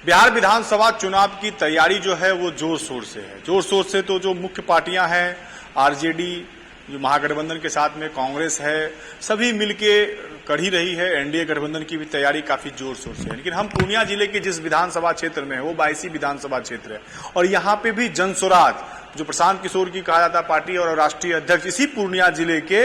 बिहार विधानसभा चुनाव की तैयारी जो है वो जोर शोर से है। जोर शोर से तो जो मुख्य पार्टियां हैं, आरजेडी जो महागठबंधन के साथ में कांग्रेस है, सभी मिलके कर ही रही है। एनडीए गठबंधन की भी तैयारी काफी जोर शोर से है। लेकिन हम पूर्णिया जिले के जिस विधानसभा क्षेत्र में है वो 22 विधानसभा क्षेत्र है और यहाँ पे भी जनस्वराज जो प्रशांत किशोर की कहा जाता पार्टी और राष्ट्रीय अध्यक्ष इसी पूर्णिया जिले के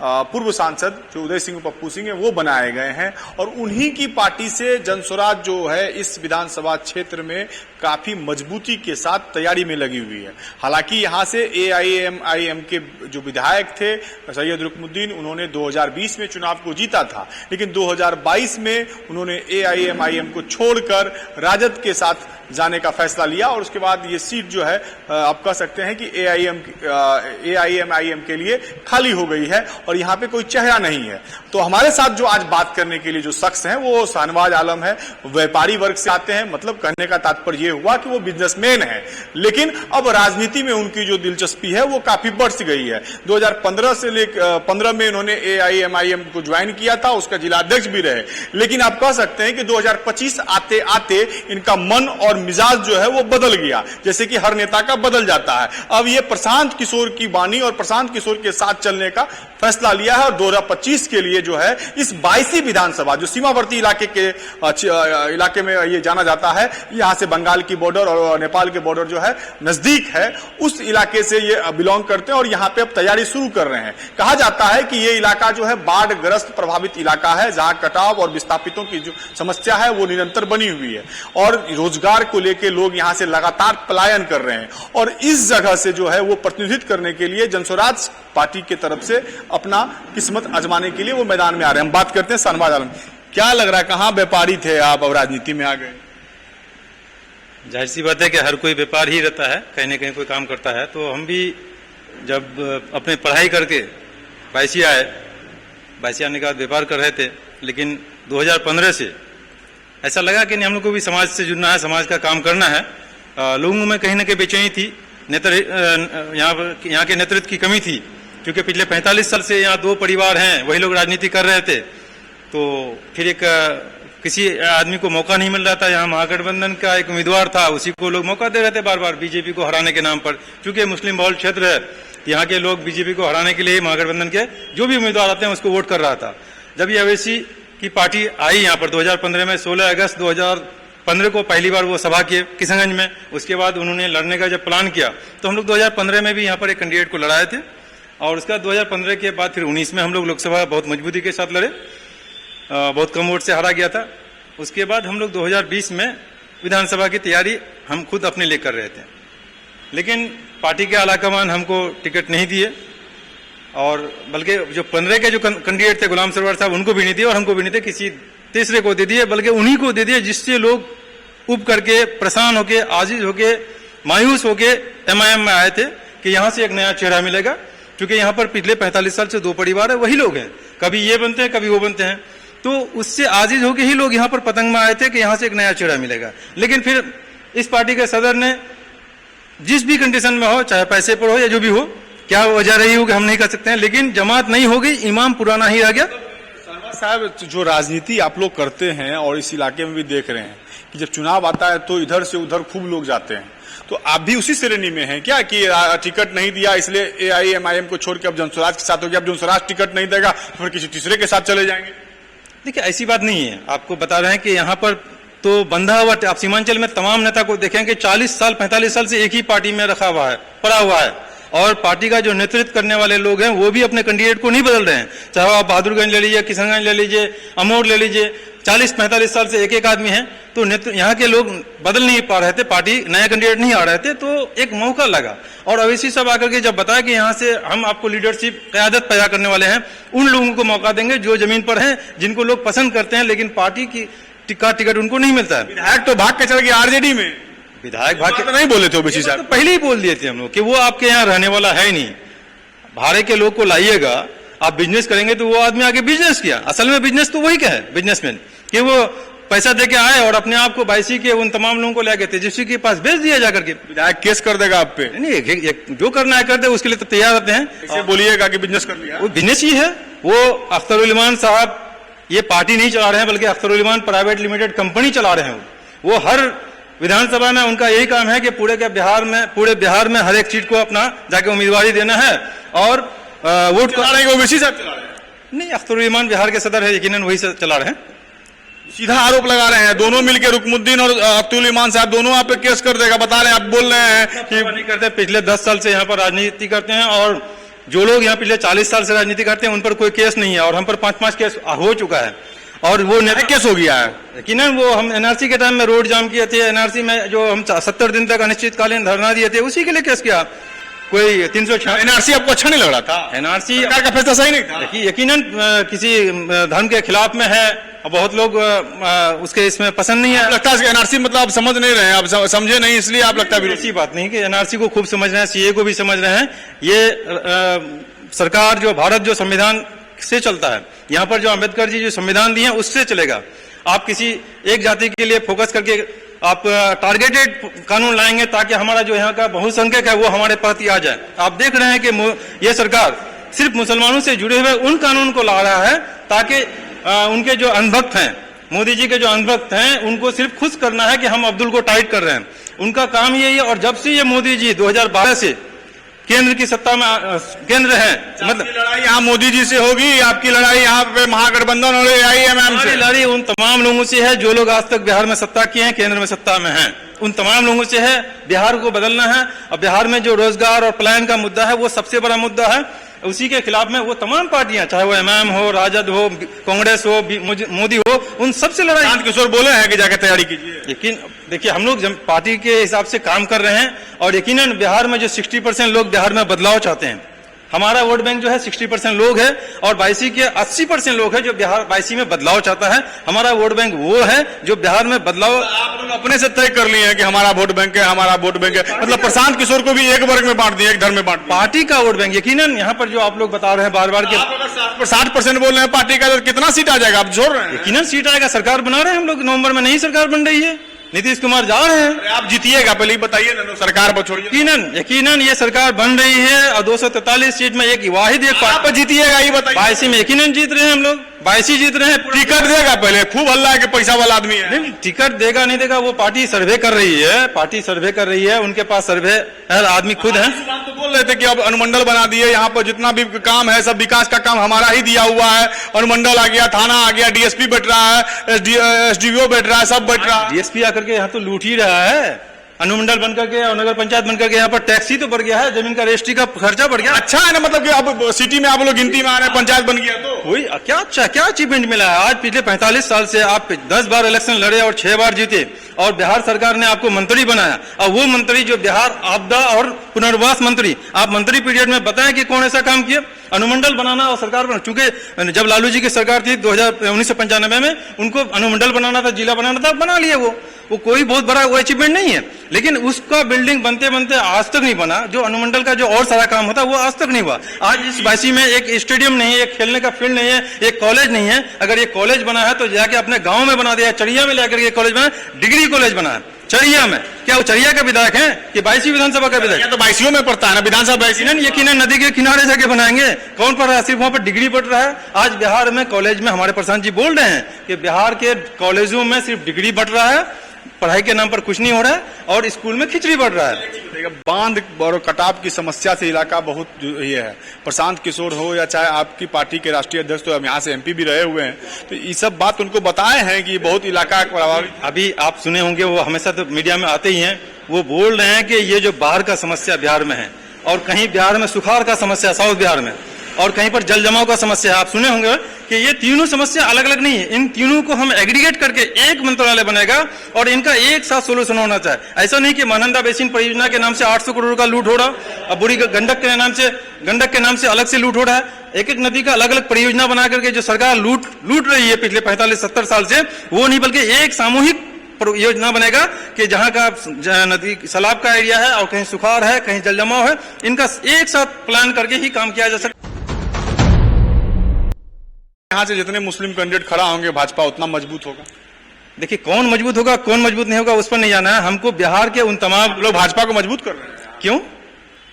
पूर्व सांसद जो उदय सिंह पप्पू सिंह है वो बनाए गए हैं और उन्हीं की पार्टी से जनस्वराज जो है इस विधानसभा क्षेत्र में काफी मजबूती के साथ तैयारी में लगी हुई है। हालांकि यहां से एआईएमआईएम के जो विधायक थे सैयद रुकनुद्दीन, उन्होंने 2020 में चुनाव को जीता था, लेकिन 2022 में उन्होंने एआईएमआईएम को छोड़कर राजद के साथ जाने का फैसला लिया और उसके बाद ये सीट जो है आप कह सकते हैं कि एआईएमआईएम के लिए खाली हो गई है और यहाँ पे कोई चेहरा नहीं है। तो हमारे साथ जो आज बात करने के लिए जो शख्स हैं वो शाहनवाज आलम है, व्यापारी वर्ग से आते हैं। मतलब कहने का तात्पर्य ये हुआ कि वो बिजनेसमैन है, लेकिन अब राजनीति में उनकी जो दिलचस्पी है वो काफी बढ़ गई है। 2015 से लेकर 15 में इन्होंने एआईएमआईएम को ज्वाइन किया था, उसका जिलाध्यक्ष भी रहे। लेकिन आप कह सकते हैं कि 2025 आते आते इनका मन और मिजाज जो है वो बदल गया, जैसे कि हर नेता का बदल जाता है। अब ये प्रशांत किशोर की वाणी और प्रशांत किशोर के साथ चलने का फैसला लिया है और 2025 के लिए जो है इस 22 विधानसभा जो सीमावर्ती इलाके में ये जाना जाता है, यहां से बंगाल की बॉर्डर और नेपाल के बॉर्डर जो है नजदीक है, उस इलाके से ये बिलोंग करते हैं और यहां पे अब तैयारी शुरू कर रहे हैं। कहा जाता है कि ये इलाका जो है बाढ़ग्रस्त प्रभावित इलाका है, जहां कटाव और विस्थापितों की जो समस्या है वो निरंतर बनी हुई है और रोजगार को लेकर लोग यहां से लगातार पलायन कर रहे हैं और इस जगह से जो है वो प्रतिनिधित्व करने के लिए जनस्वराज पार्टी की तरफ से अपना किस्मत आजमाने के लिए वो मैदान में आ रहे हैं। हम बात करते हैं शाहनवाज आलम, क्या लग रहा है कहां व्यापारी थे आप, अब राजनीति में आ गए? जाहिर सी बात है कि हर कोई व्यापार ही रहता है, कहीं ना कहीं कोई काम करता है। तो हम भी जब अपने पढ़ाई करके बायसी आए, बायसी आने के बाद व्यापार कर रहे थे, लेकिन 2015 से ऐसा लगा कि नहीं, हम लोग को भी समाज से जुड़ना है, समाज का काम करना है। लोगों में कहीं ना कहीं बेचैनी थी, यहाँ के नेतृत्व की कमी थी, क्योंकि पिछले 45 साल से यहाँ 2 परिवार हैं, वही लोग राजनीति कर रहे थे। तो फिर किसी आदमी को मौका नहीं मिल रहा था। यहाँ महागठबंधन का एक उम्मीदवार था, उसी को लोग मौका दे रहे थे बार बार बीजेपी को हराने के नाम पर, क्योंकि मुस्लिम बहुल क्षेत्र है। यहाँ के लोग बीजेपी को हराने के लिए महागठबंधन के जो भी उम्मीदवार आते हैं उसको वोट कर रहा था। जब ये अवैसी की पार्टी आई यहाँ पर 2015 में, 16 अगस्त 2015 को पहली बार वो सभा किए किशनगंज में। उसके बाद उन्होंने लड़ने का जब प्लान किया तो हम लोग 2015 में भी यहाँ पर एक कैंडिडेट को लड़ाए थे और उसका 2015 के बाद फिर 19 में हम लोग लोकसभा बहुत मजबूती के साथ लड़े, बहुत कम वोट से हारा गया था। उसके बाद हम लोग 2020 में विधानसभा की तैयारी हम खुद अपने लिए कर रहे थे, लेकिन पार्टी के आलाकमान हमको टिकट नहीं दिए और बल्कि जो 15 के जो कैंडिडेट थे गुलाम सरवर साहब, उनको भी नहीं दिए और हमको भी नहीं दिए, किसी तीसरे को दे दिए, बल्कि उन्हीं को दे दिए जिससे लोग उब करके, परेशान होके, आजिज होके, मायूस होके एमआईएम में आए थे कि यहाँ से एक नया चेहरा मिलेगा। क्योंकि यहाँ पर पिछले 45 साल से 2 परिवार है, वही लोग हैं, कभी ये बनते हैं कभी वो बनते हैं। तो उससे आजिज होके ही लोग यहाँ पर पतंग में आए थे कि यहाँ से एक नया चेहरा मिलेगा। लेकिन फिर इस पार्टी के सदर ने जिस भी कंडीशन में हो, चाहे पैसे पर हो या जो भी हो, क्या वजह रही होगी हम नहीं कह सकते हैं, लेकिन जमात नहीं हो गई, इमाम पुराना ही रह गया। साहब, जो राजनीति आप लोग करते हैं और इस इलाके में भी देख रहे हैं कि जब चुनाव आता है तो इधर से उधर खूब लोग जाते हैं, तो आप भी उसी श्रेणी में हैं क्या कि टिकट नहीं दिया इसलिए एआईएमआईएम को छोड़ के अब जनस्वराज के साथ हो गया, अब जनस्वराज टिकट नहीं देगा तो फिर किसी तीसरे के साथ चले जाएंगे? देखिए, ऐसी बात नहीं है। आपको बता रहे हैं कि यहाँ पर तो बंधा हुआ, आप सीमांचल में तमाम नेता को देखेंगे 40 साल 45 साल से एक ही पार्टी में रखा हुआ है, पड़ा हुआ है, और पार्टी का जो नेतृत्व करने वाले लोग हैं वो भी अपने कैंडिडेट को नहीं बदल रहे हैं। चाहे आप बहादुरगंज ले लीजिए, किशनगंज ले लीजिए, अमोर ले लीजिए, 40-45 साल से एक आदमी है, तो यहाँ के लोग बदल नहीं पा रहे थे, पार्टी नया कैंडिडेट नहीं आ रहे थे, तो एक मौका लगा और अवैसी सब आकर के जब बताया कि यहाँ से हम आपको लीडरशिप, क़यादत पैदा करने वाले हैं, उन लोगों को मौका देंगे जो जमीन पर हैं, जिनको लोग पसंद करते हैं, लेकिन पार्टी की टिकट उनको नहीं मिलता है। विधायक तो भाग के चल गए आरजेडी में, विधायक भाग के नहीं बोले थे ओबीसी साहब, तो पहले ही बोल दिए थे हम लोग कि वो आपके यहाँ रहने वाला है नहीं, भाड़े के लोग को लाइएगा, आप बिजनेस करेंगे। तो वो आदमी आगे बिजनेस किया, असल में बिजनेस तो वही क्या है, बिजनेसमैन, कि वो पैसा दे के आए और अपने आप को 22 के उन तमाम लोगों को ले गए थे, जिसके के पास बेच दिया जाकर के। विधायक केस कर देगा आप पे? नहीं, जो करना है कर दे, उसके लिए तो तैयार रहते हैं। इसे बोलिएगा कि बिजनेस कर लिया, वो बिजनेस ही है। वो अख्तरुल इमान साहब ये पार्टी नहीं चला रहे हैं, बल्कि अख्तरुल इमान प्राइवेट लिमिटेड कंपनी चला रहे हैं। वो हर विधानसभा में उनका यही काम है कि पूरे बिहार में हर एक सीट को अपना जाके उम्मीदवारी देना है और वोट चला रहे हैं, ओवैसी साहब चला रहे हैं। नहीं, अख्तरुल बिहार के सदर है, यकीनन वही चला रहे हैं। सीधा आरोप लगा रहे हैं दोनों मिलकर, रुकमुद्दीन और अख्तरुल ईमान साहब दोनों आप पे केस कर देगा, बता रहे हैं, आप बोल रहे हैं कि नहीं करते। पिछले 10 साल से यहाँ पर राजनीति करते हैं और जो लोग यहाँ पिछले 40 साल से राजनीति करते हैं उन पर कोई केस नहीं है और हम पर 5-5 केस हो चुका है और वो केस हो गया है। यकीनन वो हम एनआरसी के टाइम में रोड जाम किए थे, एनआरसी में जो हम 70 दिन तक अनिश्चितकालीन धरना दिए थे, उसी के लिए केस किया। कोई 306 एनआरसी आपको अच्छा नहीं लग रहा था? एनआरसी सरकार का फैसला सही नहीं था। यकीनन किसी धर्म के खिलाफ में है और बहुत लोग उसके इसमें पसंद नहीं है। लगता है एनआरसी मतलब आप समझ नहीं रहे हैं, आप समझे नहीं, इसलिए आप लगता है। ऐसी बात नहीं कि एनआरसी को खूब समझ रहे हैं, सीए को भी समझ रहे हैं। ये सरकार जो भारत जो संविधान से चलता है, यहाँ पर जो अम्बेडकर जी जो संविधान दिए हैं उससे चलेगा। आप किसी एक जाति के लिए फोकस करके आप टारगेटेड कानून लाएंगे ताकि हमारा जो यहाँ का बहुसंख्यक है वो हमारे प्रति आ जाए। आप देख रहे हैं कि ये सरकार सिर्फ मुसलमानों से जुड़े हुए उन कानून को ला रहा है ताकि उनके जो अंधभक्त हैं, मोदी जी के जो अंधभक्त हैं, उनको सिर्फ खुश करना है कि हम अब्दुल को टाइट कर रहे हैं। उनका काम यही है। और जब से ये मोदी जी 2012 से केंद्र की सत्ता में केंद्र है, मतलब लड़ाई यहाँ मोदी जी से होगी, आपकी लड़ाई यहाँ पे महागठबंधन और AIMM से। लड़ाई उन तमाम लोगों से है जो लोग आज तक बिहार में सत्ता किए हैं, केंद्र में सत्ता में हैं, उन तमाम लोगों से है। बिहार को बदलना है और बिहार में जो रोजगार और पलायन का मुद्दा है वो सबसे बड़ा मुद्दा है। उसी के खिलाफ में वो तमाम पार्टियां, चाहे वो MM हो, राजद हो, कांग्रेस हो, मोदी हो, उन सबसे लड़ाई। शांत किशोर बोले हैं कि जाके तैयारी कीजिए। लेकिन देखिए, हम लोग पार्टी के हिसाब से काम कर रहे हैं और यकीनन बिहार में जो 60% लोग बिहार में बदलाव चाहते हैं, हमारा वोट बैंक जो है 60% लोग है और 22 के 80% लोग है जो बिहार 22 में बदलाव चाहता है। हमारा वोट बैंक वो है जो बिहार में बदलाव। आप लोग अपने से तय कर लिए हैं कि हमारा वोट बैंक है, हमारा वोट बैंक है, मतलब प्रशांत किशोर को भी एक वर्ग में बांट दिया, एक धर्म में बांट दिया। पार्टी का वोट बैंक यकीनन यहाँ पर जो आप लोग बता रहे हैं बार बार के 60% बोल रहे हैं पार्टी का, तो कितना सीट आ जाएगा? आप जोड़ रहे हैं। यकीनन सीट आएगा। सरकार बना रहे हैं हम लोग, नवंबर में नहीं सरकार बन रही है, नीतीश कुमार जा रहे हैं। आप जीतिएगा, पहले बताइए ना, सरकार पर छोड़िए। यकीनन ये सरकार बन रही है और 243 सीट में एक वाहिद एक आप जीतिएगा, ये बताइए। 22 में यकीनन जीत रहे हैं हम लोग, 22 जीत रहे हैं। टिकट देगा? पहले खूब हल्ला है कि पैसा वाला आदमी है। नहीं, टिकट देगा नहीं देगा वो पार्टी सर्वे कर रही है, पार्टी सर्वे कर रही है, उनके पास सर्वे आदमी खुद है। तो बोल रहे थे कि अब अनुमंडल बना दिए, यहाँ पर जितना भी काम है सब विकास का काम हमारा ही दिया हुआ है। अनुमंडल आ गया, थाना आ गया, DSP बैठ रहा है, SDO बैठ रहा है, सब बैठ रहा है। DSP आकर के यहाँ तो लूट ही रहा है। अनुमंडल बनकर के और नगर पंचायत बनकर के यहाँ पर टैक्स ही तो बढ़ गया है, जमीन का रजिस्ट्री का खर्चा बढ़ गया। अच्छा है ना, मतलब कि अब सिटी में आप लोग गिनती में आ रहे हैं, पंचायत बन गया तो वही क्या अच्छा क्या अचीवमेंट मिला है। आज पिछले 45 साल से आप 10 बार इलेक्शन लड़े और 6 बार जीते और बिहार सरकार ने आपको मंत्री बनाया और वो मंत्री जो बिहार आपदा और पुनर्वास मंत्री, आप मंत्री पीरियड में बताएं कि कौन ऐसा काम किया? अनुमंडल बनाना और सरकार बना। चूंकि जब लालू जी की सरकार थी 1995 में, उनको अनुमंडल बनाना था, जिला बनाना था, बना लिया। वो कोई बहुत बड़ा वो अचीवमेंट नहीं है, लेकिन उसका बिल्डिंग बनते बनते आज तक नहीं बना। जो अनुमंडल का जो और सारा काम होता वो आज तक नहीं हुआ। आज इस 22 में एक स्टेडियम नहीं है, एक खेलने का फील्ड नहीं है, एक कॉलेज नहीं है। अगर ये कॉलेज बना है तो जाके अपने गांव में बना दिया, चरिया में लेकर के कॉलेज बना, डिग्री कॉलेज बना है चरिया में। क्या वो चरिया का विधायक है कि 22 विधानसभा का विधायक? तो 22 में पड़ता है ना विधानसभा। यकीनन नदी के किनारे जाके बनाएंगे। कौन पढ़ रहा है? सिर्फ वहां पर डिग्री पढ़ रहा है। आज बिहार में कॉलेज में हमारे प्रशांत जी बोल रहे हैं कि बिहार के कॉलेजों में सिर्फ डिग्री बढ़ रहा है, पढ़ाई के नाम पर कुछ नहीं हो रहा है और स्कूल में खिचड़ी बढ़ रहा है। बांध और कटाव की समस्या से इलाका बहुत ये है। प्रशांत किशोर हो या चाहे आपकी पार्टी के राष्ट्रीय अध्यक्ष, तो हम यहाँ से MP भी रहे हुए हैं, तो ये सब बात उनको बताए हैं कि बहुत इलाका प्रभावित। अभी आप सुने होंगे, वो हमेशा तो मीडिया में आते ही हैं, वो बोल रहे हैं कि ये जो बाढ़ का समस्या बिहार में है और कहीं बिहार में सुखाड़ का समस्या साउथ बिहार में और कहीं पर जल जमाव का समस्या है। आप सुने होंगे कि ये तीनों समस्या अलग अलग नहीं है, इन तीनों को हम एग्रीगेट करके एक मंत्रालय बनेगा और इनका एक साथ सोल्यूशन होना चाहिए। ऐसा नहीं कि महानंदा बेसिन परियोजना के नाम से 800 करोड़ का लूट हो रहा और बुरी गंडक के नाम से अलग से लूट हो रहा है। एक एक नदी का अलग अलग परियोजना बना करके जो सरकार लूट रही है पिछले 45-70 साल से, वो नहीं बल्कि एक सामूहिक योजना बनेगा कि जहां का नदी सैलाब का एरिया है और कहीं सुखाड़ है, कहीं जल जमाव है, इनका एक साथ प्लान करके ही काम किया जा सकता। यहाँ से जितने मुस्लिम कैंडिडेट खड़ा होंगे भाजपा उतना मजबूत होगा। देखिए, कौन मजबूत होगा कौन मजबूत नहीं होगा उस पर नहीं जाना है हमको। बिहार के उन तमाम लोग भाजपा को मजबूत कर रहे हैं। क्यों?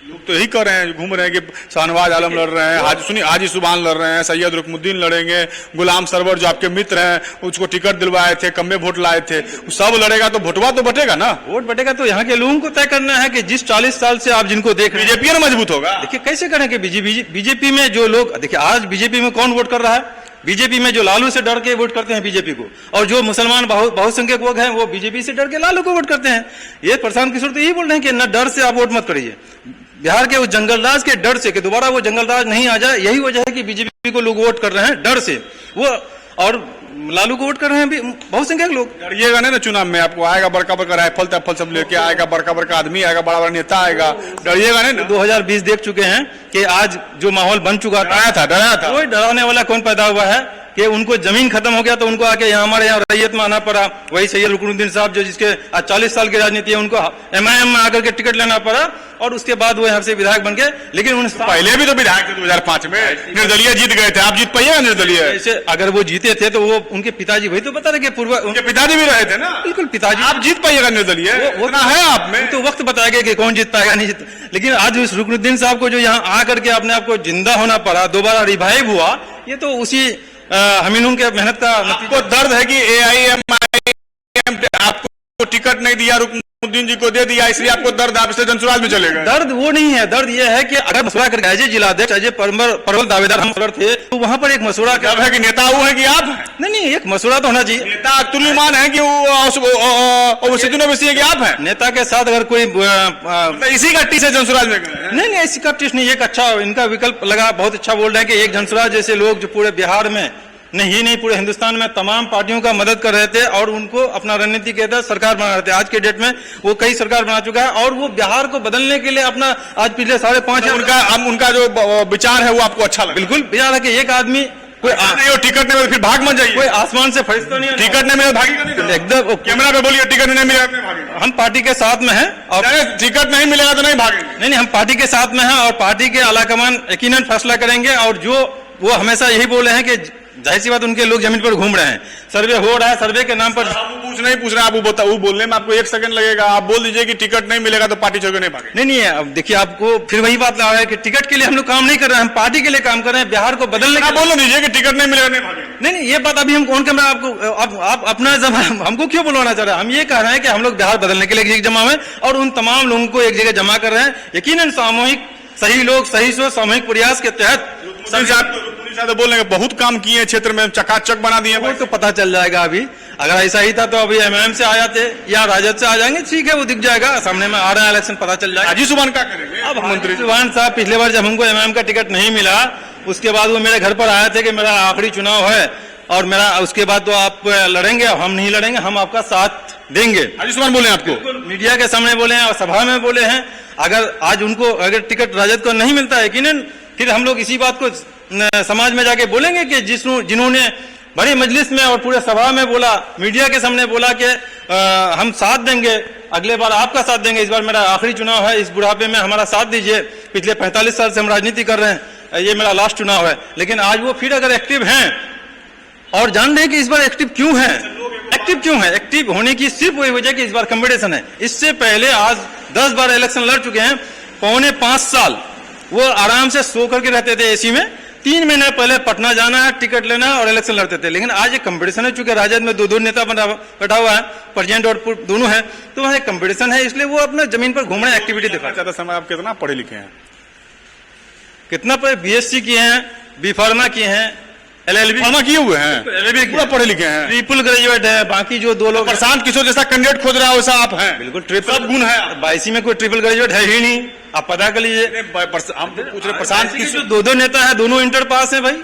लोग तो यही कर रहे हैं, घूम रहे हैं कि शाहनवाज आलम लड़ रहे हैं, हाजी सुभान लड़ रहे हैं, सैयद रुकमुद्दीन लड़ेंगे, गुलाम सरवर जो आपके मित्र हैं उसको टिकट दिलवाए थे, कम में वोट लाए थे, सब लड़ेगा तो वोटवा तो बटेगा ना। वोट बटेगा तो यहाँ के लोगों को तय करना है कि जिस 40 साल से आप जिनको देख रहे हैं बीजेपी ना मजबूत होगा। देखिए कैसे करेंगे बीजेपी में जो लोग, देखिए आज बीजेपी में कौन वोट कर रहा है, बीजेपी में जो लालू से डर के वोट करते हैं बीजेपी को, और जो मुसलमान बहुसंख्यक लोग हैं वो बीजेपी से डर के लालू को वोट करते हैं। ये प्रशांत किशोर तो यही बोल रहे हैं कि न डर से आप वोट मत करिए, बिहार के उस जंगलराज के डर से कि दोबारा वो जंगलराज नहीं आ जाए, यही वजह है कि बीजेपी को लोग वोट कर रहे हैं डर से, वो और लालू को वोट कर रहे हैं बहुसंख्यक लोग। डरिएगा नहीं ना चुनाव में, आपको आएगा बड़का बड़का राइफल तैफल सब लेके आएगा, बड़का बड़का आदमी आएगा, बड़ा बड़ा नेता आएगा, डरिएगा नहीं ना। 2020 देख चुके हैं कि आज जो माहौल बन चुका डराया था कोई डराने वाला कौन पैदा हुआ है कि उनको जमीन खत्म हो गया तो उनको आके यहाँ हमारे यहाँ रैयत में आना पड़ा। वही सैयद रुकनुद्दीन साहब जो जिसके आज 40 साल की राजनीति है, उनको MIM में आकर के टिकट लेना पड़ा और उसके बाद वो यहाँ से विधायक बन गए। लेकिन उन पहले भी तो विधायक थे 2005 में, निर्दलीय जीत गए थे, आप जीत पाइएगा निर्दलीय। ऐसे अगर वो जीते थे तो वो उनके पिताजी, वही तो बता रहे कि पूर्व उनके पिताजी भी रहे थे ना। बिल्कुल पिताजी, आप जीत पाइएगा निर्दलीय, वो है आप में तो वक्त बताएगा कि कौन जीत पाएगा नहीं जीत। लेकिन आज उस रुकनुद्दीन साहब को जो यहाँ आकर के अपने आप को जिंदा होना पड़ा, दोबारा रिवाइव हुआ, ये तो उसी हमीनून के मेहनत का। आपको दर्द है कि AIM आपको टिकट नहीं दिया, रुकनुद्दीन जी को दे दिया, इसलिए आपको दर्द, आप इसलिए जनसुराज में चले गए। दर्द वो नहीं है, दर्द ये है कि अगर मसौदा करके अजय जिलाध्यक्ष अजय परवल दावेदार हम थे तो वहां पर एक मसौदा है कि नेता वो है कि आप नहीं, एक मसौदा तो होना चाहिए। नेता तुल्यमान है कि वो सिद्धू नवसी है कि आप हैं? नेता के साथ अगर कोई इसी का टीस है जनसुराज में गए? नहीं, इसी का टीस नहीं, एक अच्छा इनका विकल्प लगा, बहुत अच्छा बोल रहे हैं कि एक जनसुराज जैसे लोग जो पूरे बिहार में नहीं पूरे हिंदुस्तान में तमाम पार्टियों का मदद कर रहे थे और उनको अपना रणनीति के तहत सरकार बना रहे थे। आज के डेट में वो कई सरकार बना चुका है और वो बिहार को बदलने के लिए अपना आज पिछले 5.5 उनका जो विचार है वो आपको अच्छा लगा? बिल्कुल विचार है कि एक आदमी कोई नहीं, टिकट नहीं मिले फिर भाग मत जाइए, कोई आसमान से फरिश्ता नहीं, टिकट नहीं मिले भागेगा नहीं, एकदम कैमरा पे बोलिए टिकट नहीं मिलेगा, हम पार्टी के साथ में हैं और टिकट नहीं मिलेगा तो नहीं भागेंगे। नहीं, हम पार्टी के साथ में हैं और पार्टी के आलाकमान यकीनन फैसला करेंगे। और जो वो हमेशा यही बोले हैं कि जाहिर सी बात उनके लोग जमीन पर घूम रहे हैं, सर्वे हो रहा है, सर्वे के नाम पर पूछ रहे हैं, आप वो बोलने में आपको 1 सेकंड लगेगा, आप बोल दीजिए कि टिकट नहीं मिलेगा तो पार्टी छोड़ के नहीं भागे। नहीं, अब देखिए आपको फिर वही बात लगा है कि टिकट के लिए हम लोग काम नहीं कर रहे हैं, हम पार्टी के लिए काम कर रहे हैं, बिहार को बदलने का। बोलो दीजिए कि टिकट नहीं मिलेगा नहीं भागे। नहीं, ये बात अभी हम कौन कैमरा आपको आप अपना हमको क्यों बुलवाना चाह रहे हैं? हम ये कह रहे हैं कि हम लोग बिहार बदलने के लिए एक जगह जमा हुए और उन तमाम लोगों को एक जगह जमा कर रहे हैं। यकीनन सामूहिक सही लोग सही सोच सामूहिक प्रयास के तहत तो बोल रहे बहुत काम किए क्षेत्र में, चकाचक बना दिए, वो तो पता चल जाएगा। अभी अगर ऐसा ही था तो अभी MIM से आ जाते या राजद से आ जाएंगे, ठीक है वो दिख जाएगा, सामने में आ रहा है इलेक्शन, पता चल जाएगा। हाजी सुभान क्या करेंगे? अब मंत्री सुभान साहब पिछले बार जब हमको MIM का टिकट नहीं मिला उसके बाद वो मेरे घर पर आए थे कि मेरा आखिरी चुनाव है और मेरा उसके बाद तो आप लड़ेंगे, हम नहीं लड़ेंगे, हम आपका साथ देंगे। हाजी सुभान बोले आपको मीडिया के सामने बोले हैं और सभा में बोले हैं। अगर आज उनको अगर टिकट राजद को नहीं मिलता है यकीनन फिर हम लोग इसी बात को समाज में जाके बोलेंगे कि जिन्होंने बड़ी मजलिस में और पूरे सभा में बोला, मीडिया के सामने बोला कि हम साथ देंगे, अगले बार आपका साथ देंगे, इस बार मेरा आखिरी चुनाव है, इस बुढ़ापे में हमारा साथ दीजिए, पिछले 45 साल से हम राजनीति कर रहे हैं, ये मेरा लास्ट चुनाव है। लेकिन आज वो फिर अगर एक्टिव हैं और जान रहे हैं कि इस बार एक्टिव क्यों है, एक्टिव होने की सिर्फ वही वजह कि इस बार कंपटीशन है। इससे पहले आज 10 बार इलेक्शन लड़ चुके हैं, 4.25 साल वो आराम से सो करके रहते थे एसी में, 3 महीने पहले पटना जाना है, टिकट लेना है और इलेक्शन लड़ते थे। लेकिन आज एक कंपटीशन है, चूंकि राजद में 2 नेता बैठा हुआ है, प्रेसिडेंट और दोनों है, तो वहां एक कंपटीशन है, इसलिए वो अपने जमीन पर घूमने एक्टिविटी दिखा। ज्यादा समय आप कितना पढ़े लिखे हैं? कितना पढ़े? BSc किए हैं, B Pharma किए हैं, LLB किए हुए हैं, LLB पूरा पढ़े लिखे हैं, ट्रिपल ग्रेजुएट है। बाकी जो 2 लोग प्रशांत किशोर जैसा कैंडिडेट खोज रहा है वैसा आप हैं। बिल्कुल ट्रिपल सब गुण है। 22 में कोई ट्रिपल ग्रेजुएट है ही नहीं, आप पता कर लीजिए। हम पूछ रहे प्रशांत किशोर, 2 नेता है, दोनों इंटर पास है भाई,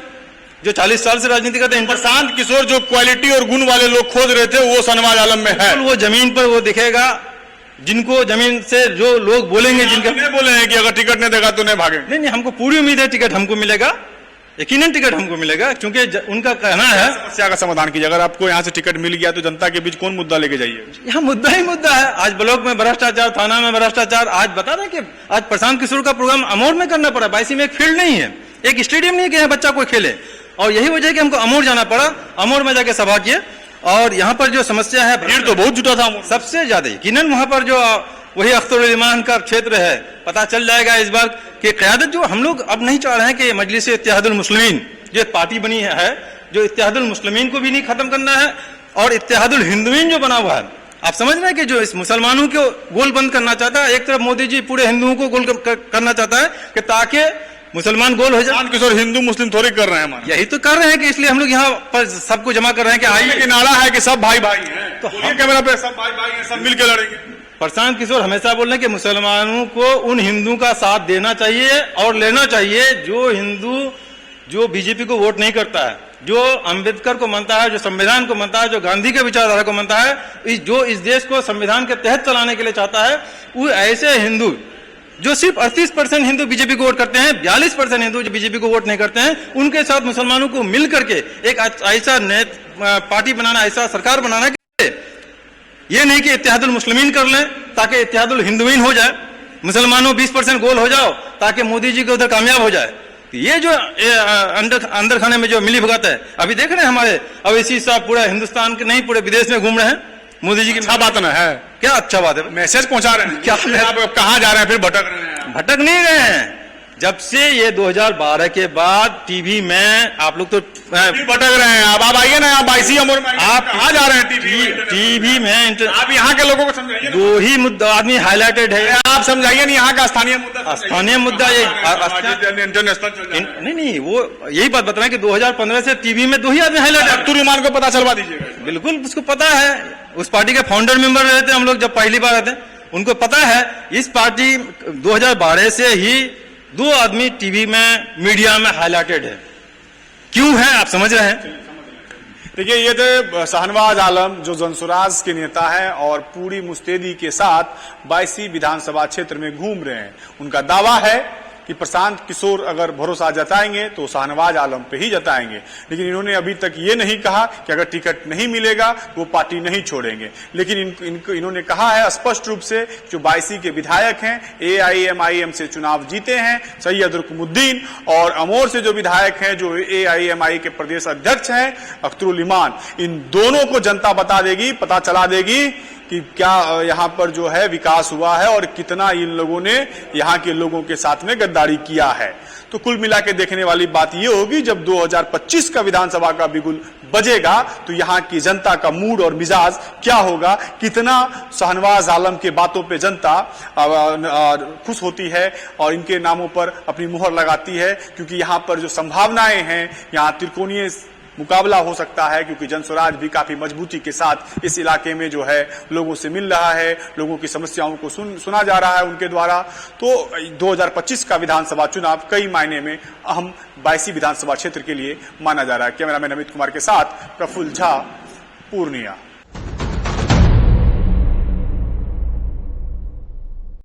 जो 40 साल से राजनीति करते हैं। प्रशांत किशोर जो क्वालिटी और गुण वाले लोग खोज रहे थे वो शाहनवाज आलम में है। वो जमीन पर वो दिखेगा, जिनको जमीन से जो लोग बोलेंगे, जिनके नहीं बोले हैं कि अगर टिकट नहीं देगा तो नहीं भागे। नहीं, हमको पूरी उम्मीद है टिकट हमको मिलेगा, यकीनन टिकट हमको मिलेगा, क्योंकि उनका कहना है। समस्या का समाधान कीजिए, अगर आपको यहाँ से टिकट मिल गया तो जनता के बीच कौन मुद्दा लेके जाइए? यहाँ मुद्दा ही मुद्दा है। आज ब्लॉक में भ्रष्टाचार, थाना में भ्रष्टाचार। आज बता रहे कि आज प्रशांत किशोर का प्रोग्राम अमोर में करना पड़ा, 22 में एक फील्ड नहीं है, एक स्टेडियम नहीं है कि बच्चा कोई खेले, और यही वजह है कि हमको अमोर जाना पड़ा। अमोर में जाके सभा किए और यहाँ पर जो समस्या है, भीड़ तो बहुत जुटा था, सबसे ज्यादा यकीनन वहां पर जो वही अख्तरुल ईमान का क्षेत्र है। पता चल जाएगा इस बार कि क़यादत जो हम लोग अब नहीं चाह रहे हैं कि मजलिस इत्तेहादुल मुस्लिमीन जो पार्टी बनी है, जो इत्तेहादुल मुस्लिमीन को भी नहीं खत्म करना है और इत्तेहादुल हिंदुईन जो बना हुआ है, आप समझ रहे हैं कि जो इस मुसलमानों को गोल बंद करना चाहता है। एक तरफ मोदी जी पूरे हिंदुओं को गोल करना चाहता है कि ताकि मुसलमान गोल हो जाए। किशोर हिंदू मुस्लिम थोड़ी कर रहे हैं हमारे, यही तो कर रहे हैं कि इसलिए हम लोग यहाँ पर सबको जमा कर रहे हैं कि आइए कि नारा है कि सब भाई भाई हैं, तो ये कैमरा पे सब भाई भाई हैं, सब मिलकर लड़ेंगे। प्रशांत किशोर हमेशा बोल रहे हैं कि मुसलमानों को उन हिंदुओं का साथ देना चाहिए और लेना चाहिए जो हिंदू जो बीजेपी को वोट नहीं करता है, जो अंबेडकर को मानता है, जो संविधान को मानता है, जो गांधी के विचारधारा को मानता है, जो इस देश को संविधान के तहत चलाने के लिए चाहता है, वो ऐसे हिंदू जो सिर्फ 38% हिंदू बीजेपी को वोट करते हैं, 42% हिंदू जो बीजेपी को वोट नहीं करते हैं, उनके साथ मुसलमानों को मिल करके एक ऐसा पार्टी बनाना, ऐसा सरकार बनाना कि ये नहीं कि इत्तेहादुल मुस्लिमीन कर लें ताकि इत्तेहादुल हिंदुईन हो जाए, मुसलमानों 20% गोल हो जाओ ताकि मोदी जी के उधर कामयाब हो जाए। ये जो अंदर खाने में जो मिली भगत है, अभी देख रहे हैं हमारे अवैसी साहब पूरा हिंदुस्तान के नहीं पूरे विदेश में घूम रहे हैं मोदी जी की। अच्छा बात ना है, क्या अच्छा बात है, मैसेज पहुंचा रहे हैं। क्या आप कहाँ जा रहे हैं, फिर भटक रहे हैं? भटक नहीं रहे हैं। जब से ये 2012 के बाद टीवी में आप लोग तो फिर भटक रहे हैं। अब आप आइए ना, आप IC अमर में आप कहाँ जा रहे हैं? टीवी में आप यहाँ के लोगों को समझाइए। दो ही मुद्दा आदमी हाईलाइटेड है, आप समझाइए नहीं, यहाँ का स्थानीय मुद्दा, स्थानीय मुद्दा ये इंटरनेशनल। नहीं वो यही बात बता रहे हैं कि 2015 से टीवी में दो ही आदमी हाईलाइटेड। अख्तरुल ईमान को पता चलवा दीजिएगा। बिल्कुल उसको पता है, उस पार्टी के फाउंडर मेंबर रहे थे हम लोग जब पहली बार आए थे, उनको पता है। इस पार्टी 2012 से ही दो आदमी टीवी में मीडिया में हाईलाइटेड है। क्यों है आप समझ रहे हैं? देखिए, ये थे शाहनवाज आलम जो जनसुराज के नेता हैं और पूरी मुस्तैदी के साथ 22 विधानसभा क्षेत्र में घूम रहे हैं। उनका दावा है कि प्रशांत किशोर अगर भरोसा जताएंगे तो शाहनवाज आलम पे ही जताएंगे, लेकिन इन्होंने अभी तक ये नहीं कहा कि अगर टिकट नहीं मिलेगा तो वो पार्टी नहीं छोड़ेंगे। लेकिन इन्होंने कहा है स्पष्ट रूप से, जो 22 के विधायक हैं, AIMIM से चुनाव जीते हैं, सैयद रुकमुद्दीन, और अमोर से जो विधायक हैं, जो AIMI के प्रदेश अध्यक्ष हैं अख्तरुल ईमान, इन दोनों को जनता बता देगी, पता चला देगी कि क्या यहाँ पर जो है विकास हुआ है और कितना इन लोगों ने यहाँ के लोगों के साथ में गद्दारी किया है। तो कुल मिला के देखने वाली बात ये होगी, जब 2025 का विधानसभा का बिगुल बजेगा तो यहाँ की जनता का मूड और मिजाज क्या होगा, कितना शाहनवाज आलम के बातों पे जनता खुश होती है और इनके नामों पर अपनी मुहर लगाती है। क्योंकि यहाँ पर जो संभावनाएं हैं, यहाँ त्रिकोणीय मुकाबला हो सकता है, क्योंकि जनसुराज भी काफी मजबूती के साथ इस इलाके में जो है लोगों से मिल रहा है, लोगों की समस्याओं को सुना जा रहा है उनके द्वारा। तो 2025 का विधानसभा चुनाव कई मायने में अहम 22 विधानसभा क्षेत्र के लिए माना जा रहा है। कैमरामैन अमित कुमार के साथ प्रफुल्ल झा, पूर्णिया।